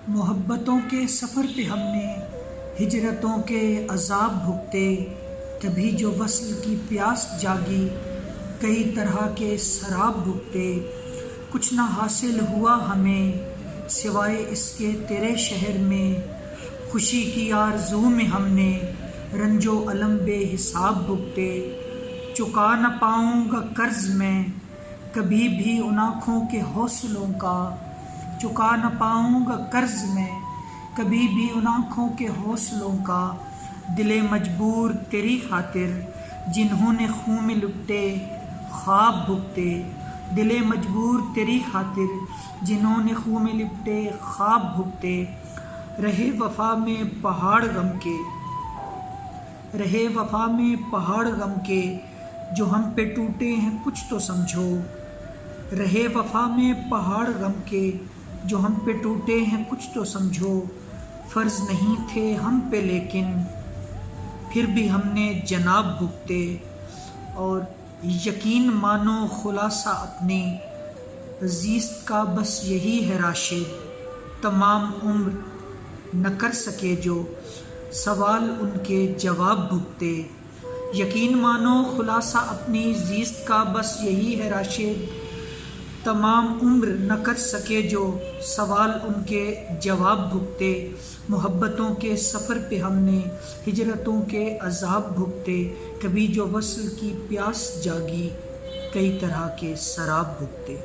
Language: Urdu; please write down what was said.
محبتوں کے سفر پہ ہم نے ہجرتوں کے عذاب بھگتے، کبھی جو وصل کی پیاس جاگی، کئی طرح کے سراب بھگتے۔ کچھ نہ حاصل ہوا ہمیں سوائے اس کے تیرے شہر میں، خوشی کی آرزو میں ہم نے رنج و الم بے حساب بھگتے۔ چکا نہ پاؤں گا قرض میں کبھی بھی ان آنکھوں کے حوصلوں کا، چکا نہ پاؤں گا قرض میں کبھی بھی ان آنکھوں کے حوصلوں کا۔ دل مجبور تیری خاطر جنہوں نے خوں میں لپٹے خواب بھگتے، دل مجبور تیری خاطر جنہوں نے خوں میں لپٹے خواب بھگتے۔ رہے وفا میں پہاڑ غم کے، رہے وفا میں پہاڑ غم کے، جو ہم پہ ٹوٹے ہیں کچھ تو سمجھو۔ رہے وفا میں پہاڑ غم کے، جو ہم پہ ٹوٹے ہیں کچھ تو سمجھو۔ فرض نہیں تھے ہم پہ لیکن پھر بھی ہم نے جناب بھگتے، اور یقین مانو خلاصہ اپنی زیست کا بس یہی ہے راشد، تمام عمر نہ کر سکے جو سوال ان کے جواب بھگتے۔ یقین مانو خلاصہ اپنی زیست کا بس یہی ہے راشد، تمام عمر نہ کر سکے جو سوال ان کے جواب بھگتے۔ محبتوں کے سفر پہ ہم نے ہجرتوں کے عذاب بھگتے، کبھی جو وصل کی پیاس جاگی، کئی طرح کے سراب بھگتے۔